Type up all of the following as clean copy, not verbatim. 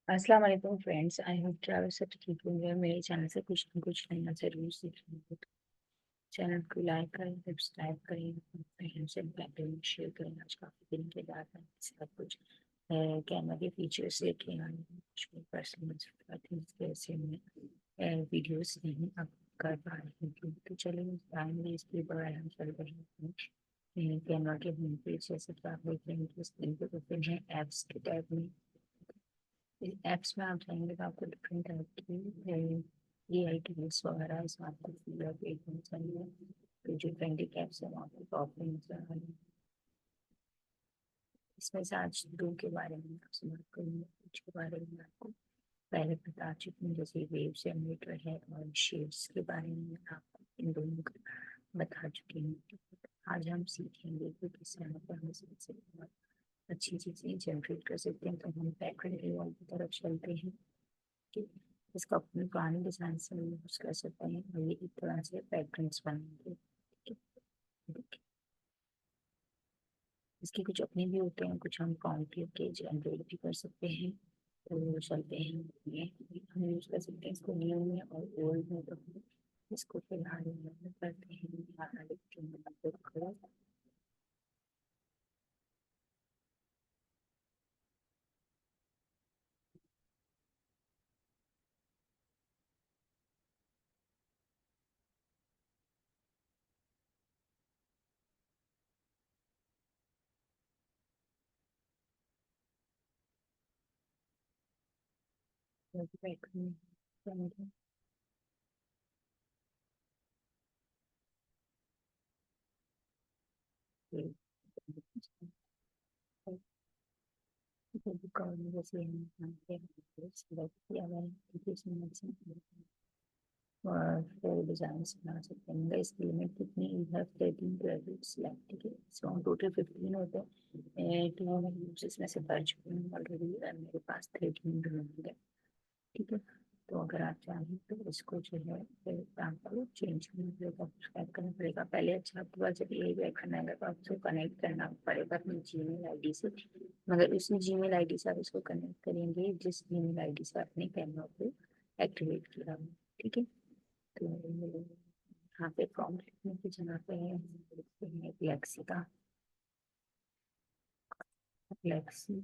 अस्सलाम वालेकुम friends. I hope कि आप सब ठीक होंगे और मेरे चैनल से कुछ न कुछ नया ज़रूर सीखेंगे। चैनल को लाइक करें, सब्सक्राइब करें, अपने फ्रेंड्स एंड फैमिली में शेयर करें। आज काफ़ी दिन के बाद मैं सब कुछ कैमरा के फीचर्स लेके आई हूँ। कुछ पर्सनल थिंग्स कैसे मैं वीडियोस नहीं अब कर पा रही हूँ, तो चलिए टाइम वेस्ट के बगैर हम चल रहे हैं कैमरा के होम पेज। जैसे कि आप देख रहे हैं कि स्क्रीन पे ओपन है ऐप्स के टैब में। एप्स में आप जाएंगे तो आपको डिफरेंट टाइप की ए आई टूल्स वगैरह इसमें आपको फ्री और पेड मिल जाएंगे। तो जो ट्रेंडिंग एप्स है वहाँ पे टॉप पे नजर आ रही है। इसमें से आज दो के बारे में आपसे बात करूँगी, कुछ के बारे में आपको पहले बता चुकी हूँ, जैसे वेव जनरेटर है और शेड्स के बारे में मैं आपको इन दोनों का बता चुकी हूँ। आज हम सीखेंगे कि किस तरह पर हम इससे अच्छी चीज़ें जनरेट कर सकते हैं। तो हम बैकग्राउंड एआई की तरफ चलते हैं कि इसका अपनी पुरानी डिजाइन से यूज कर सकते हैं और ये एक तरह से पैटर्न्स बनेंगे। ठीक है, देखिए, इसके कुछ अपने भी होते हैं, कुछ हम प्रॉम्प्ट के जनरेट भी कर सकते हैं। तो चलते हैं, ये हम यूज कर सकते हैं इसको न्यू में और ओल्ड में। तो हम इसको फिलहाल करते हैं यहाँ लिखेंगे। और फिर डिजाइन बना सकते हैं। इसकी लिमिट कितनी है? 13 क्रेडिट्स लेफ्ट। ठीक है, इसमें टोटल 15 होते हैं। तो मैं इसमें से कर चुकी हूँ ऑलरेडी, मेरे पास 13 रिमेंड है। ठीक है, तो अगर आप चाहें तो इसको जो है फिर आपको चेंज करना पड़ेगा, सब्सक्राइब करना पड़ेगा। पहले अच्छा आपके पास जब ये बैक करना है तो आपको कनेक्ट करना पड़ेगा अपनी जीमेल आईडी से। मगर उसी जीमेल आईडी से आप इसको कनेक्ट करेंगे जिस जीमेल आईडी से आपने कैमरा को एक्टिवेट किया हो। ठीक है, तो यहाँ पे प्रॉम्प्ट लिखने की जगह पे लिखते हैं फ्लेक्सी का। फ्लेक्सी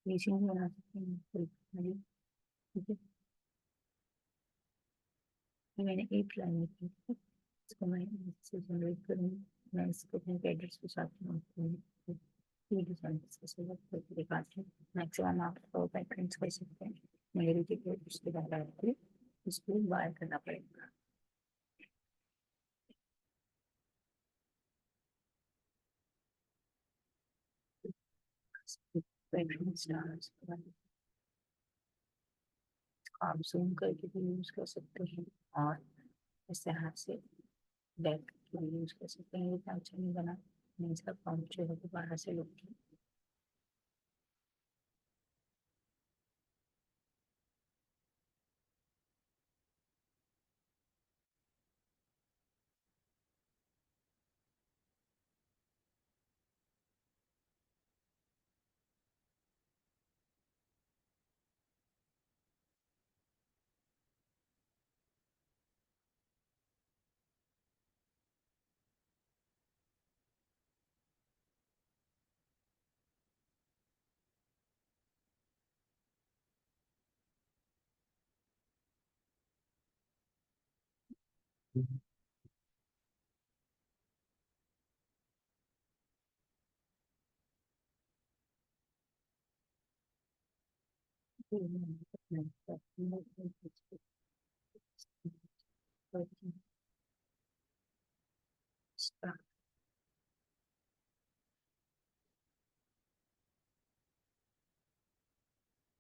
रीचिंग भी बना सकते हैं ठीक है, ये मैंने एक लाइन लिखी है, इसको मैं इससे जनरेट करूँगी। मैं इसको अपने पैकेट्स के साथ ये डिजाइन सेलेक्ट करके दिखाती हूँ। मैक्सिमम आप पैटर्न्स कर सकते हैं। मेरे देखिए उसके बाद आपको इसको वायर करना पड़ेगा। पैटर्न स्टार्स आप जूम करके भी यूज कर सकते हैं और इस तरह से बैक के भी यूज कर सकते हैं। ये अच्छा नहीं बना, मैं इसका प्रॉम्प्ट जो है दोबारा से लिख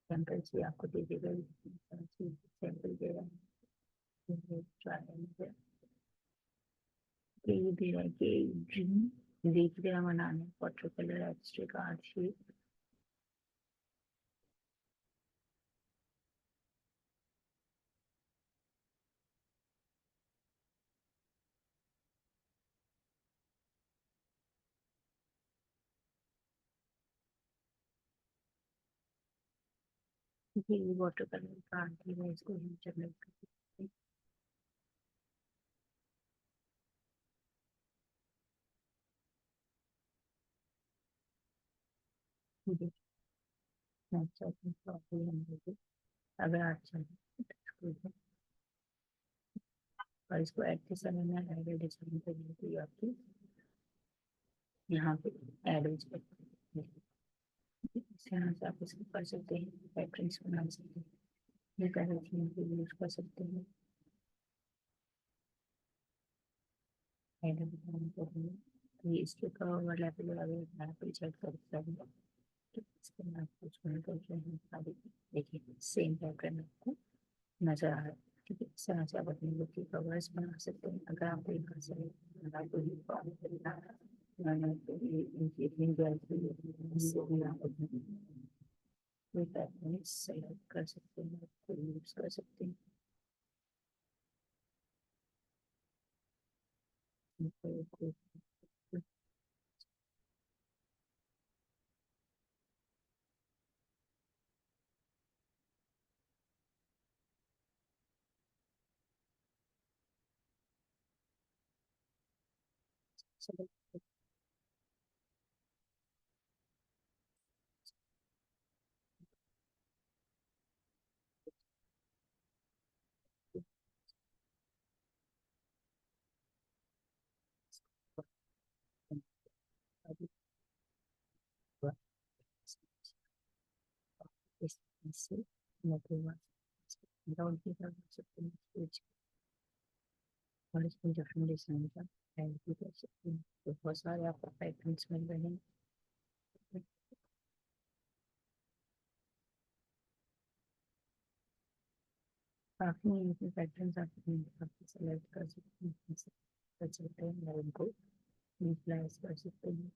सैंपल से आपको दे देगा, सैंपल दे रहा है। ये दे रहा है कि ड्रीम देख रहा बनाने water colour abstract art shape. ये वाटर कलर का आर्ट है, इसको हम जनरेट कर सकते हैं। देखिए, स्नैपचैट में प्रॉपर्ली हम लोग अगर आप चाहें तो इसको और इसको ऐड के समय में ऐड डिजाइन करने के लिए आपकी यहाँ पे ऐड हो जाएगा। इस यहाँ से आप इसको कर सकते हैं, पैटर्न्स बना सकते हैं, ये कलर थीम को यूज कर सकते हैं। ऐड बनाने के लिए तो ये इसके कवर लेवल अगर यहाँ पे चेक करता है तो इसके बाद कुछ नहीं करते हैं सारी। देखिए सेम पैटर्न आपको नजर आ रहा है। ठीक है, इस तरह से आप अपने बुक के कवर्स बना सकते हैं। अगर आपको एक से कोई फॉर्म करना है इनकी इतनी गैलरी इससे भी आप अपने कोई पैटर्न सेलेक्ट कर सकते हैं, आपको यूज कर सकते हैं। कोई सेलेक्ट इस तरह से मतलब डाउन भी कर सकते हैं और इसमें डिफरेंट डिजाइन का ऐड भी कर सकते हैं। तो बहुत सारे आपको पैटर्न्स मिल रहे हैं। काफी इसमें पैटर्न्स आप अपने हिसाब से सेलेक्ट कर सकते हैं, कर सकते हैं और उनको यूटिलाइज कर सकते हैं।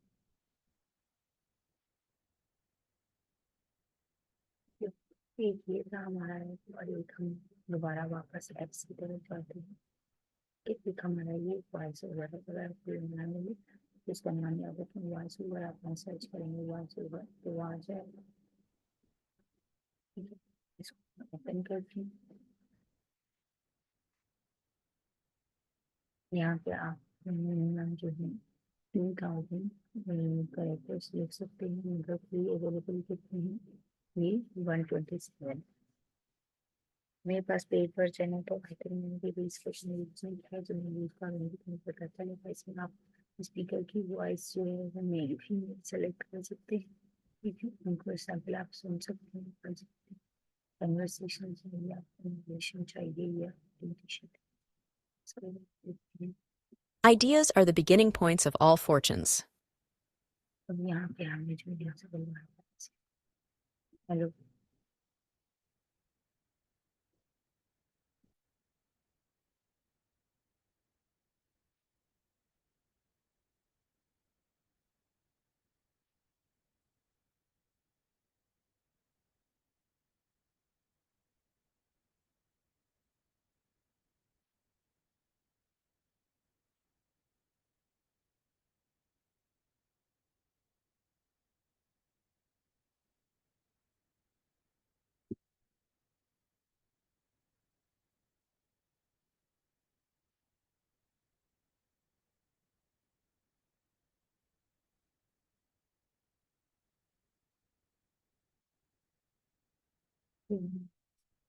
एक ये था हमारा है और एक हम दोबारा वापस एप्स की तरफ जाते हैं। एक हमारा ये वॉइस ओवर अगर कोई बनाने में कुछ करना नहीं होगा तो वॉइस ओवर आप सर्च करेंगे वॉइस ओवर तो वहाँ जाएगा। ठीक है, इसको ओपन करती हूँ। यहाँ पे आप जो है 2000 करेक्टर्स लिख सकते हैं, मतलब फ्री अवेलेबल कितने हैं ये 127। मेरे पास पेड वर्जन है तो आई थिंक मैंने भी 20% यूज नहीं किया, जो मैं यूज करूँगी तो मुझे पता चलेगा। इसमें आप स्पीकर की वॉइस जो है वो मेल फीमेल सेलेक्ट कर सकते हैं। ठीक है, उनको सैम्पल आप सुन सकते हैं, कर सकते हैं। कन्वर्सेशन चाहिए आपको, इंग्लिश चाहिए या English. Ideas are the beginning points of all fortunes. अब यहाँ पे हमने जो यहाँ से बनवाया हेलो।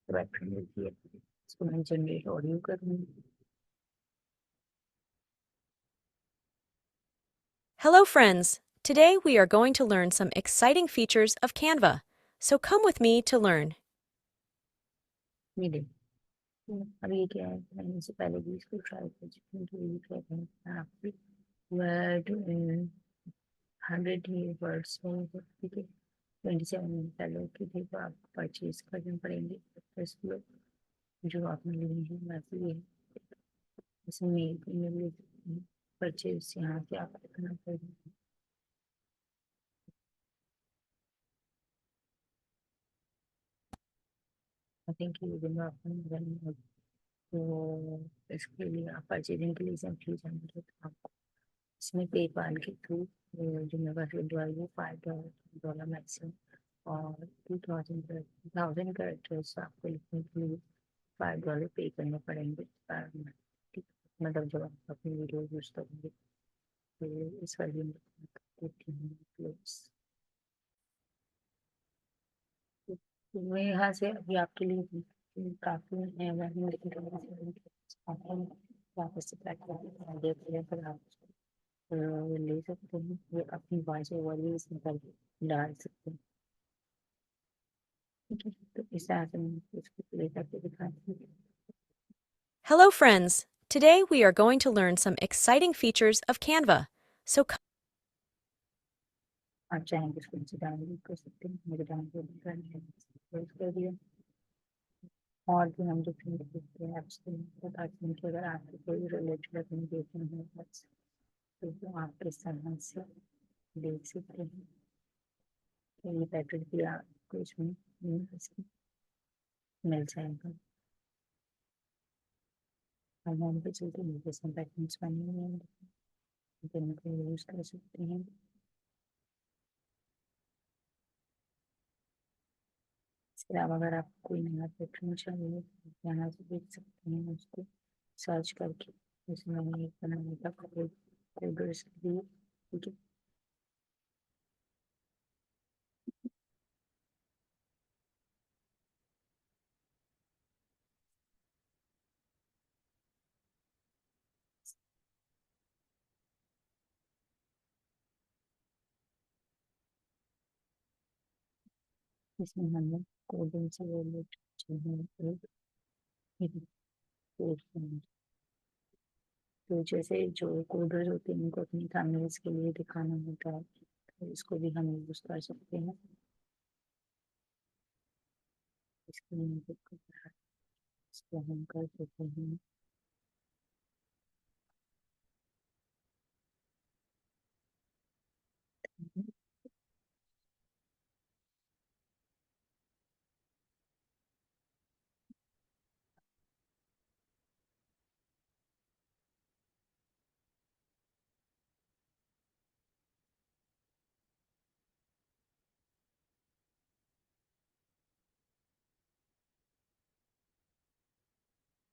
बैटरी मिलती है, इसको मैं जनरेट ऑडियो करूँगी। Hello, friends! Today we are going to learn some exciting features of Canva. So come with me to learn. ये देखो, अब ये क्या है, मैंने इससे पहले भी इसको ट्राई कर चुकी हूँ। तो ये कहते हैं आपकी वर्ड 100 ही वर्ड्स में, ठीक है 27 पहले की थी तो आपको परचेज करने पड़ेंगे। तो इसको जो आपने ली है वैसे ये इसमें मेल फीमेल ले सकते हैं। परचेज यहाँ से आप करना पड़ेगा। आई थिंक ये दिन अपन रनिंग, तो इसके लिए आप परचेजिंग के लिए सिंपली जाएंगे तो आपको इसमें पेपाल के थ्रू जो मेरे पास विड्रॉ है वो $5 मैक्सिमम, और 2,000 आपको लिखने के लिए $5 पे करने पड़ेंगे पर month, ठीक है? मतलब जब आप अपनी वीडियो यूज करेंगे तो इस वाली में देती हूँ क्लोज। तो मैं यहाँ से अभी आपके लिए काफी है वापस से प्लेटफॉर्म देख लिया, पर आप ले सकते हैं, ये अपनी वॉइस ओवर भी इसमें कर डाल सकते हैं। ठीक है, तो इस तरह से मैं इसको प्ले करके दिखाती हूँ। Hello, friends! Today we are going to learn some exciting features of Canva. So आप चाहें तो इसको नीचे डाउनलोड कर सकते हैं, मेरे डाउनलोड कर दिया। और भी हम डिफरेंट डिफरेंट ऐप्स के बताते हैं कि अगर आपको कोई रिलेटेड अपनी देखना है बस, तो आप इस तरह से देख सकते हैं। तो ये पैकेज भी आपको इसमें मिल जाएगा। हम होम पे चलते हैं, जैसे पैकेज बने हुए हैं जिनको यूज कर सकते हैं। इसके अलावा अगर आपको कोई नया पैटर्न चाहिए तो यहाँ से देख सकते हैं, उसको सर्च करके इसमें मैंने एक बनाने का कोडर्स लिए। ठीक है, इसमें हमने कोडिंग से रिलेटेड जो है एक कोर्स बनाया। तो जैसे जो कोडर्स होते हैं उनको अपनी थंबनेल्स के लिए दिखाना होता है, तो इसको भी हम यूज कर सकते हैं। इसके लिए इसको हम कर सकते हैं।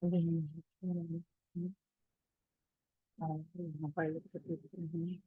अभी यहाँ पर लिख सकते हैं।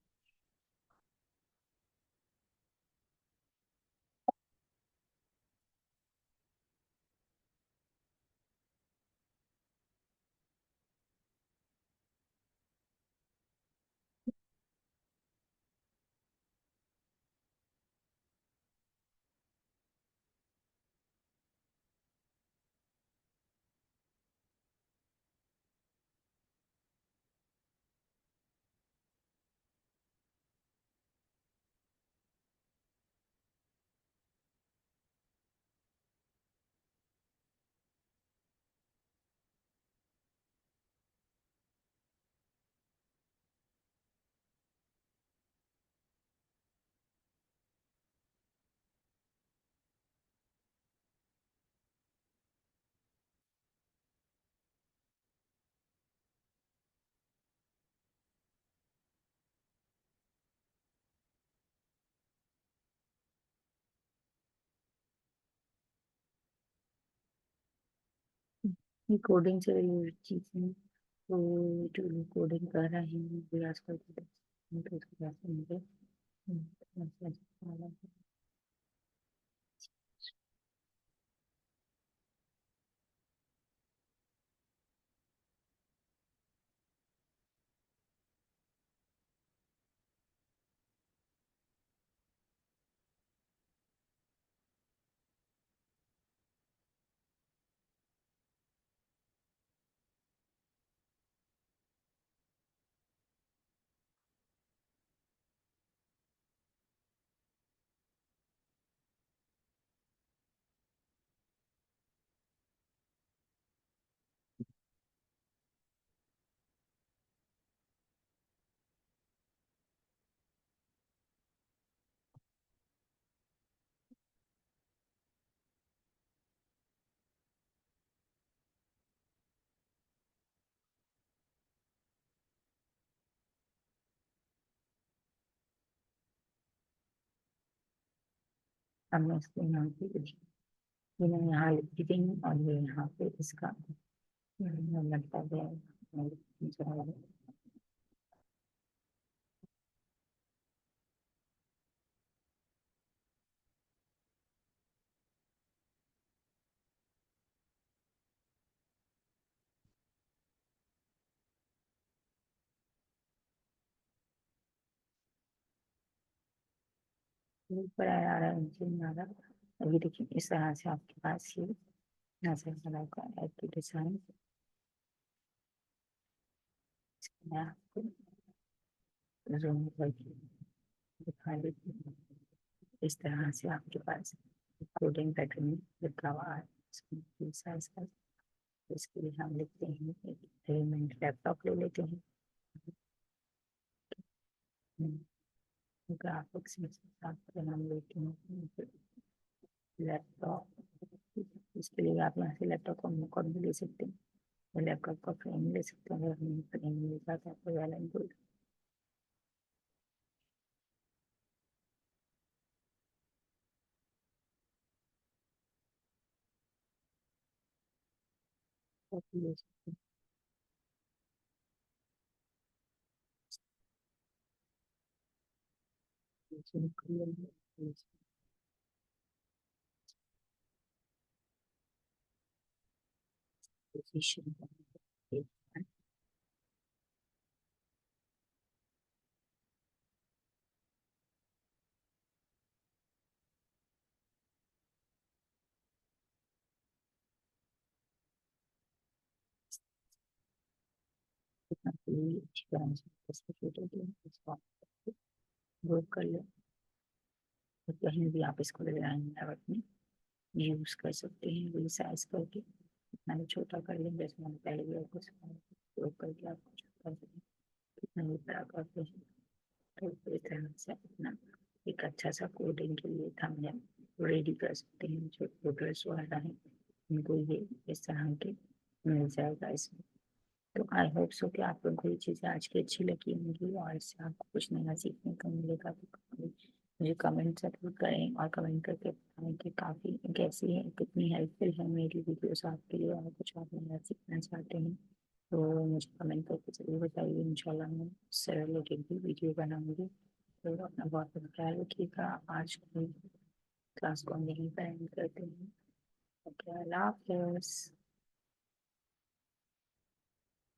ये कोडिंग से रिलेटेड चीजें, तो जो कोडिंग कर रहे हैं वो भी आजकल तो उसके पास मुझे अब मैं इसको यहाँ पे ये मैं यहाँ लिखती थी और ये यहाँ पे इसका मतलब है। ऊपर आ रहा है नीचे नहीं आ रहा। अभी देखिए इस तरह से आपके पास ये नजर वाला का एक डिजाइन मैं आपको जूम करके दिखा देती हूँ। इस तरह से आपके पास कोडिंग पैटर्न में लिखा हुआ है इसमें साइज का। इसके लिए हम लिखते हैं एक एलिमेंट लैपटॉप ले लेते हैं ग्राफिक्स में साथ नाम लेते हैं लैपटॉप। इसके लिए आप यहाँ से लैपटॉप का मुकुट भी ले सकते हैं, लैपटॉप का फ्रेम ले सकते हैं। अगर फ्रेम मिल जाता है तो वेल एंड गुड। ले सकते हैं पोजीशन अच्छी तरह से इसको फोटो वर्क कर ले। तो कहीं भी आप इसको डिजाइन में यूज कर सकते हैं रिसाइज करके। इतना भी छोटा कर लें जैसे मैंने पहले भी आपको वर्क करके आप छोटा कर सकते हैं। कितना भी बड़ा करते हैं तो इस तरह से अपना एक अच्छा सा कोडिंग के लिए थंबनेल रेडी कर सकते हैं। जो कोडर्स वाला है उनको ये इस तरह के मिल जाएगा इसमें। तो आई होप सो कि आप लोगों को ये चीज़ें आज की अच्छी लगी होंगी और इससे आपको कुछ नया सीखने को मिलेगा। तो मुझे कमेंट जरूर करें और कमेंट करके बताएं कि काफ़ी कैसी है, कितनी हेल्पफुल है मेरी वीडियोस आपके लिए। और कुछ आप नया सीखना चाहते हैं तो मुझे कमेंट करके जरूर बताइए। इंशाल्लाह मैं इससे रिलेटेड भी वीडियो बनाऊंगी। तो अपना बहुत बहुत ख्याल रखिएगा। आज की क्लास को हम यहीं पर एंड करते हैं। ओके, अल्लाह हाफिज़।